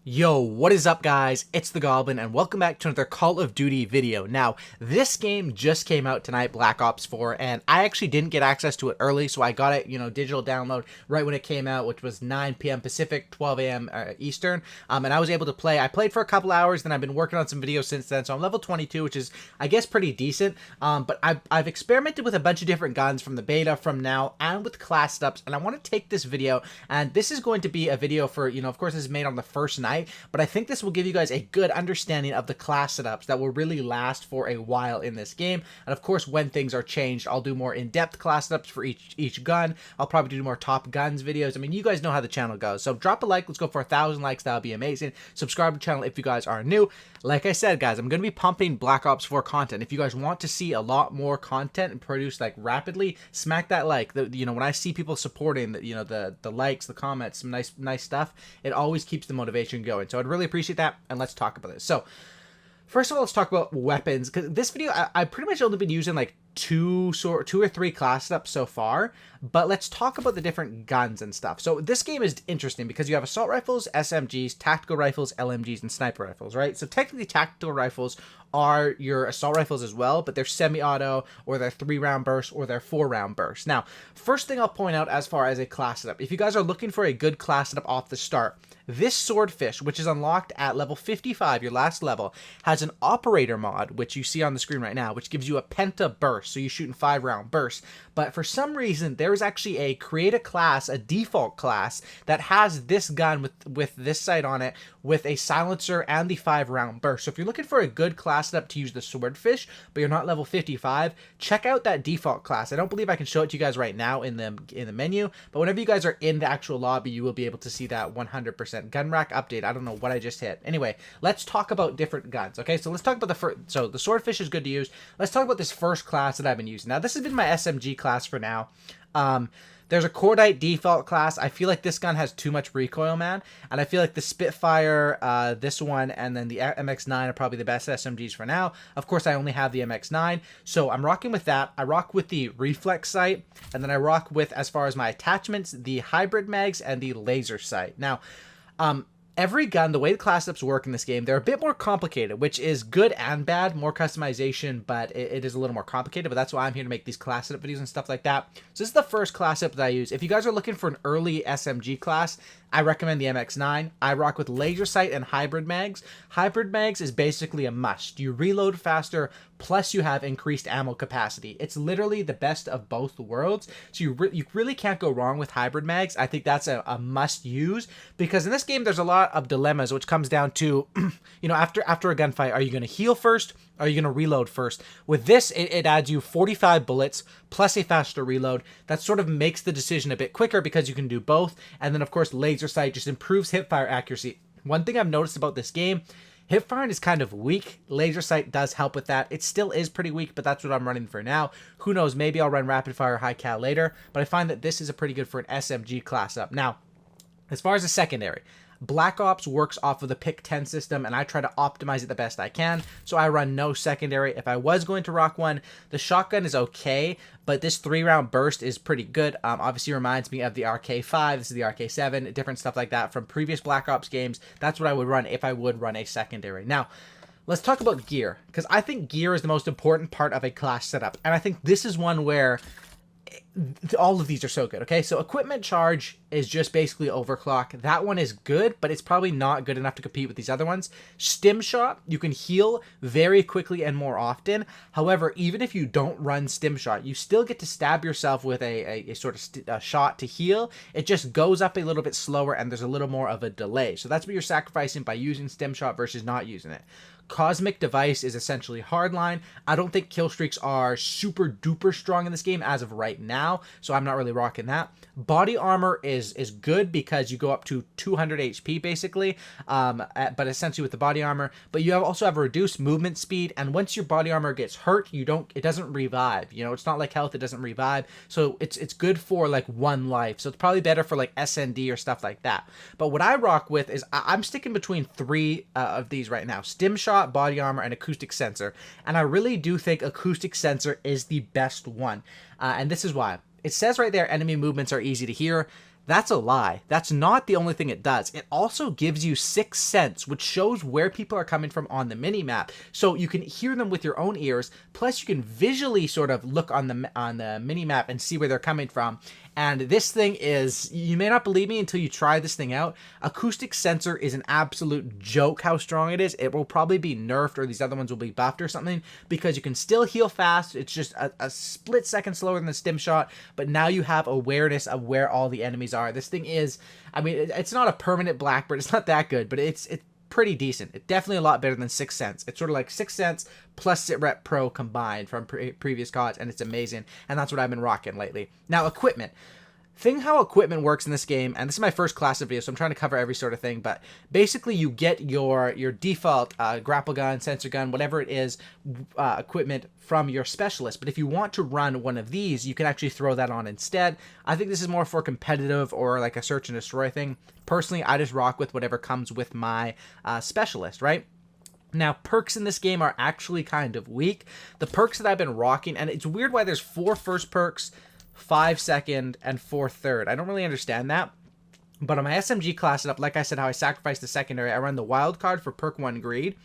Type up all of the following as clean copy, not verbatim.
Yo, what is up guys? It's the Goblin and welcome back to another Call of Duty video. Now, this game just came out tonight, Black Ops 4, and I actually didn't get access to it early, so I got it, digital download right when it came out, which was 9 p.m. Pacific, 12 a.m. Eastern, and I was able to play. I played for a couple hours, then I've been working on some videos since then, so I'm level 22, which is, I guess, pretty decent, but I've experimented with a bunch of different guns from the beta, from now, and with class ups, and I want to take this video, and this is going to be a video for, of course, this is made on the first night, but I think this will give you guys a good understanding of the class setups that will really last for a while in this game. And of course, when things are changed, I'll do more in-depth class setups for each gun. I'll probably do more Top Guns videos. I mean, you guys know how the channel goes. So drop a like. Let's go for 1,000 likes. That would be amazing. Subscribe to the channel if you guys are new. Like I said, guys, I'm going to be pumping Black Ops 4 content. If you guys want to see a lot more content and produced like rapidly, smack that like. When I see people supporting the likes, the comments, some nice stuff, it always keeps the motivation going. So I'd really appreciate that, and let's talk about this. So first of all, let's talk about weapons, because this video I pretty much only been using like two or three class setups so far, but let's talk about the different guns and stuff. So this game is interesting because you have assault rifles, SMGs, tactical rifles, LMGs, and sniper rifles, right? So technically tactical rifles are your assault rifles as well, but they're semi-auto, or they're 3-round bursts, or they're 4-round bursts. Now, first thing I'll point out as far as a class setup, if you guys are looking for a good class setup off the start, this swordfish, which is unlocked at level 55, your last level, has an operator mod, which you see on the screen right now, which gives you a penta burst, so you shoot in 5-round bursts. But for some reason, there is actually a create a class, a default class, that has this gun with this sight on it, with a silencer and the 5-round burst. So if you're looking for a good class setup to use the swordfish, but you're not level 55, check out that default class. I don't believe I can show it to you guys right now in the menu, but whenever you guys are in the actual lobby, you will be able to see that 100%. Gun rack update. I don't know what I just hit. Anyway, let's talk about different guns. Okay, so let's talk about the first. So the swordfish is good to use. Let's talk about this first class that I've been using. Now, this has been my SMG class for now. There's a Cordite default class. I feel like this gun has too much recoil, man. And I feel like the Spitfire, this one, and then the MX-9 are probably the best SMGs for now. Of course, I only have the MX-9, so I'm rocking with that. I rock with the reflex sight, and then I rock with, as far as my attachments, the hybrid mags and the laser sight. Now, every gun, the way the class setups work in this game, they're a bit more complicated, which is good and bad. More customization, but it is a little more complicated, but that's why I'm here to make these class setup videos and stuff like that. So this is the first class setup that I use. If you guys are looking for an early SMG class, I recommend the MX-9. I rock with laser sight and hybrid mags. Hybrid mags is basically a must. You reload faster, plus you have increased ammo capacity. It's literally the best of both worlds. So you really can't go wrong with hybrid mags. I think that's a must use, because in this game there's a lot of dilemmas, which comes down to, after a gunfight, are you going to heal first? Are you going to reload first? With this, it adds you 45 bullets plus a faster reload. That sort of makes the decision a bit quicker because you can do both. And then, of course, laser sight just improves hipfire accuracy. One thing I've noticed about this game, hipfire is kind of weak. Laser sight does help with that. It still is pretty weak, but that's what I'm running for now. Who knows? Maybe I'll run rapid fire high cal later. But I find that this is a pretty good for an SMG class up. Now, as far as the secondary, Black Ops works off of the pick 10 system, and I try to optimize it the best I can, so I run no secondary. If I was going to rock one, the shotgun is okay, but this 3-round burst is pretty good. Obviously reminds me of the RK5, this is the RK7, different stuff like that from previous Black Ops games. That's what I would run if I would run a secondary. Now, let's talk about gear, because I think gear is the most important part of a class setup, and I think this is one where all of these are so good. Okay, so equipment charge is just basically overclock. That one is good, but it's probably not good enough to compete with these other ones. Stim shot, you can heal very quickly and more often. However, even if you don't run stim shot, you still get to stab yourself with a sort of shot to heal. It just goes up a little bit slower, and there's a little more of a delay. So that's what you're sacrificing by using stim shot versus not using it. Cosmic Device is essentially hardline. I don't think kill streaks are super duper strong in this game as of right now, so I'm not really rocking that. Body armor is good because you go up to 200 HP basically, but essentially with the body armor. But you also have a reduced movement speed, and once your body armor gets hurt, it doesn't revive. It's not like health; it doesn't revive. So it's good for like one life. So it's probably better for like SND or stuff like that. But what I rock with is I'm sticking between three of these right now: Stim Shot, body armor, and acoustic sensor. And I really do think acoustic sensor is the best one, and this is why. It says right there, enemy movements are easy to hear. That's a lie. That's not the only thing it does. It also gives you sixth sense, which shows where people are coming from on the mini map. So you can hear them with your own ears. Plus, you can visually sort of look on the mini map and see where they're coming from. And this thing is, you may not believe me until you try this thing out. Acoustic sensor is an absolute joke how strong it is. It will probably be nerfed, or these other ones will be buffed or something, because you can still heal fast. It's just a split second slower than the stim shot, but now you have awareness of where all the enemies are. This thing is, I mean, it's not a permanent Blackbird. It's not that good, but it's pretty decent. It's definitely a lot better than Sixth Sense. It's sort of like Sixth Sense plus SitRep Pro combined from previous CODs, and it's amazing. And that's what I've been rocking lately. Now, equipment. Thing how equipment works in this game, and this is my first class of video, so I'm trying to cover every sort of thing, but basically you get your default grapple gun, sensor gun, whatever it is, equipment from your specialist. But if you want to run one of these, you can actually throw that on instead. I think this is more for competitive or like a search and destroy thing. Personally, I just rock with whatever comes with my specialist, right? Now, perks in this game are actually kind of weak. The perks that I've been rocking, and it's weird why there's 4 first perks, 5 second, and 4 third. I don't really understand that. But on my SMG class setup, like I said, how I sacrificed the secondary, I run the wild card for perk 1 greed.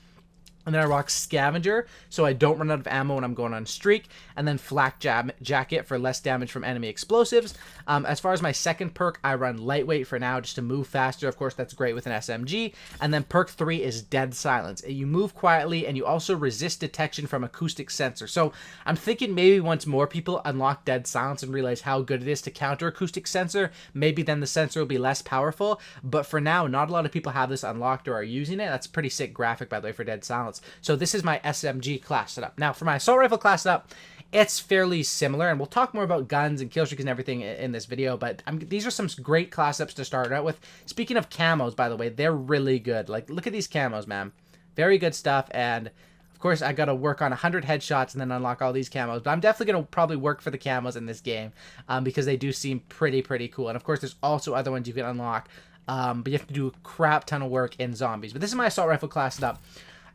And then I rock Scavenger, so I don't run out of ammo when I'm going on streak. And then Flak Jacket for less damage from enemy explosives. As far as my second perk, I run Lightweight for now, just to move faster. Of course, that's great with an SMG. And then perk 3 is Dead Silence. You move quietly, and you also resist detection from acoustic sensor. So I'm thinking maybe once more people unlock Dead Silence and realize how good it is to counter acoustic sensor, maybe then the sensor will be less powerful. But for now, not a lot of people have this unlocked or are using it. That's a pretty sick graphic, by the way, for Dead Silence. So this is my SMG class setup. Now, for my assault rifle class setup, it's fairly similar, and we'll talk more about guns and kill streaks and everything in this video, but these are some great class setups to start out with. Speaking of camos, by the way, they're really good. Like, look at these camos, man. Very good stuff, and of course, I got to work on 100 headshots and then unlock all these camos, but I'm definitely going to probably work for the camos in this game because they do seem pretty cool. And of course, there's also other ones you can unlock, but you have to do a crap ton of work in zombies. But this is my assault rifle class setup.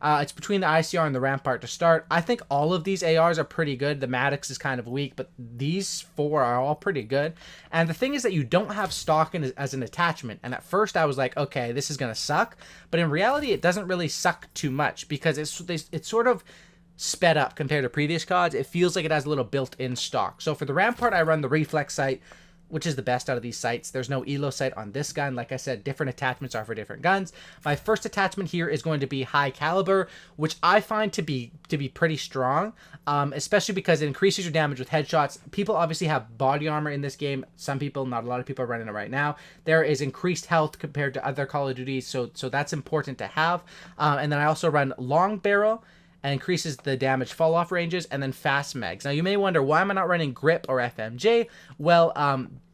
It's between the ICR and the Rampart to start. I think all of these ARs are pretty good. The Maddox is kind of weak, but these 4 are all pretty good. And the thing is that you don't have stock as an attachment. And at first I was like, okay, this is going to suck. But in reality, it doesn't really suck too much because it's sort of sped up compared to previous CODs. It feels like it has a little built-in stock. So for the Rampart, I run the Reflex sight, which is the best out of these sights. There's no elo sight on this gun. Like I said, different attachments are for different guns. My first attachment here is going to be high caliber, which I find to be pretty strong, especially because it increases your damage with headshots. People obviously have body armor in this game. Some people, not a lot of people, are running it right now. There is increased health compared to other Call of Duty, so that's important to have. And then I also run long barrel, and increases the damage fall off ranges, and then fast mags. Now you may wonder, why am I not running grip or FMJ? Well,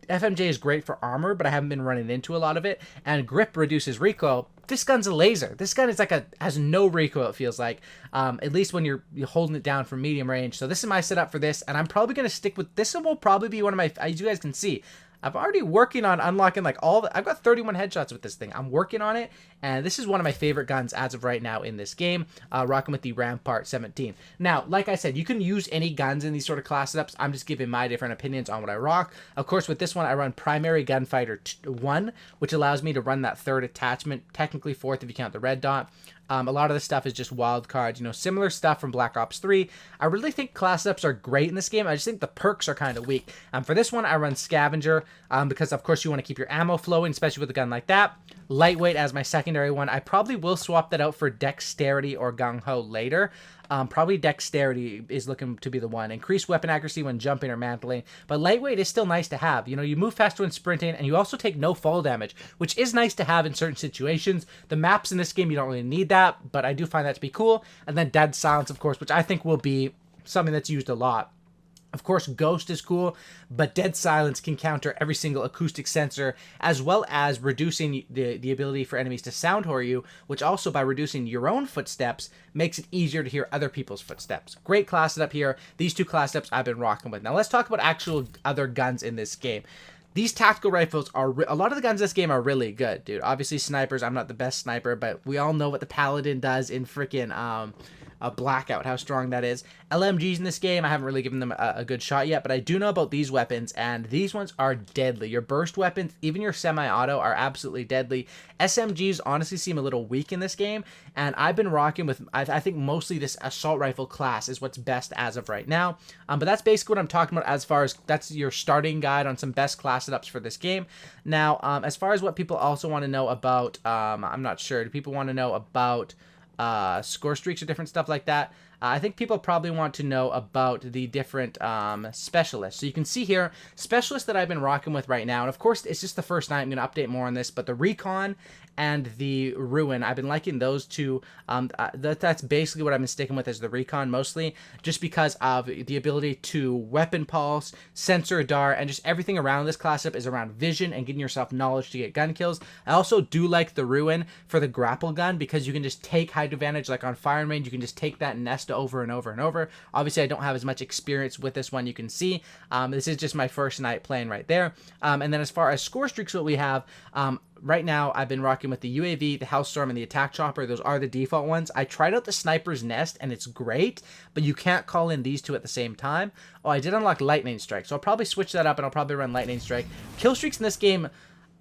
FMJ is great for armor, but I haven't been running into a lot of it, and grip reduces recoil. This gun's a laser. This gun is has no recoil, it feels like, at least when you're holding it down from medium range. So this is my setup for this, and I'm probably going to stick with this. One will probably be one of my, as you guys can see, I'm already working on unlocking like I've got 31 headshots with this thing. I'm working on it, and this is one of my favorite guns as of right now in this game, rocking with the Rampart 17. Now, like I said, you can use any guns in these sort of class setups. I'm just giving my different opinions on what I rock. Of course, with this one, I run Primary Gunfighter 1, which allows me to run that 3rd attachment, technically 4th if you count the red dot. A lot of this stuff is just wild cards, similar stuff from Black Ops 3. I really think class ups are great in this game. I just think the perks are kind of weak. For this one, I run Scavenger because, of course, you want to keep your ammo flowing, especially with a gun like that. Lightweight as my secondary one. I probably will swap that out for Dexterity or Gung Ho later. Probably Dexterity is looking to be the one. Increased weapon accuracy when jumping or mantling. But Lightweight is still nice to have. You move faster when sprinting, and you also take no fall damage, which is nice to have in certain situations. The maps in this game, you don't really need that, but I do find that to be cool. And then Dead Silence, of course, which I think will be something that's used a lot. Of course, Ghost is cool, but Dead Silence can counter every single acoustic sensor, as well as reducing the ability for enemies to sound whore you, which also, by reducing your own footsteps, makes it easier to hear other people's footsteps. Great class setup here. These 2 class setups I've been rocking with. Now let's talk about actual other guns in this game. These tactical rifles are, a lot of the guns in this game are really good, dude. Obviously, snipers, I'm not the best sniper, but we all know what the Paladin does in freaking Blackout, how strong that is. LMGs in this game, I haven't really given them a good shot yet, but I do know about these weapons, and these ones are deadly. Your burst weapons, even your semi-auto, are absolutely deadly. SMGs honestly seem a little weak in this game, and I've been rocking with, I think mostly this assault rifle class is what's best as of right now. But that's basically what I'm talking about as far as that's your starting guide on some best class setups for this game. Now, as far as what people also want to know about, I'm not sure. Do people want to know about score streaks or different stuff like that? I think people probably want to know about the different specialists. So you can see here, specialists that I've been rocking with right now, and of course, it's just the first night. I'm going to update more on this, but the Recon and the Ruin, I've been liking those two. That's basically what I've been sticking with, is the Recon mostly, just because of the ability to weapon pulse, sensor dart, and just everything around this class up is around vision and getting yourself knowledge to get gun kills. I also do like the Ruin for the grapple gun, because you can just take height advantage, like on firing range, you can just take that nest over and over and over. Obviously, I don't have as much experience with this one, you can see. This is just my first night playing right there. And then as far as score streaks, what we have, right now, I've been rocking with the UAV, the Hellstorm, and the Attack Chopper. Those are the default ones. I tried out the Sniper's Nest, and it's great, but you can't call in these two at the same time. Oh, I did unlock Lightning Strike, so I'll probably switch that up, and I'll probably run Lightning Strike. Kill streaks in this game,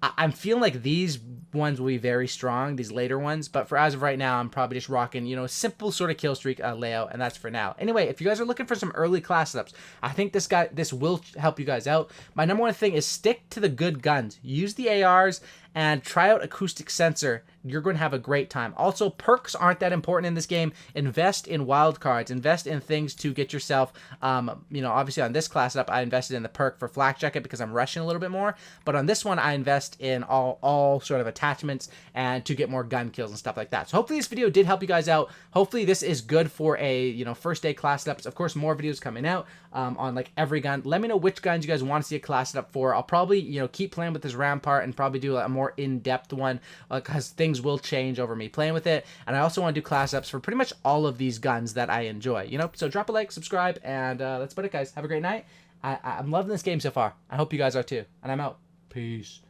I'm feeling like these ones will be very strong, these later ones, but for as of right now, I'm probably just rocking, you know, a simple sort of kill streak layout, and that's for now. Anyway, if you guys are looking for some early class setups, I think this will help you guys out. My number one thing is stick to the good guns. Use the ARs and try out acoustic sensor. You're going to have a great time. Also, perks aren't that important in this game. Invest in wild cards. Invest in things to get yourself, you know, obviously on this class up, I invested in the perk for Flak Jacket because I'm rushing a little bit more. But on this one, I invest in all sort of attachments and to get more gun kills and stuff like that. So hopefully this video did help you guys out. Hopefully this is good for a, you know, first day class setups. Of course, more videos coming out on like every gun. Let me know which guns you guys want to see a class setup for. I'll probably, you know, keep playing with this Rampart and probably do a more in-depth one because things will change over me playing with it. And I also want to do class ups for pretty much all of these guns that I enjoy, you know. So drop a like, subscribe, and that's about it, guys. Have a great night. I'm loving this game so far. I hope you guys are too. And I'm out. Peace.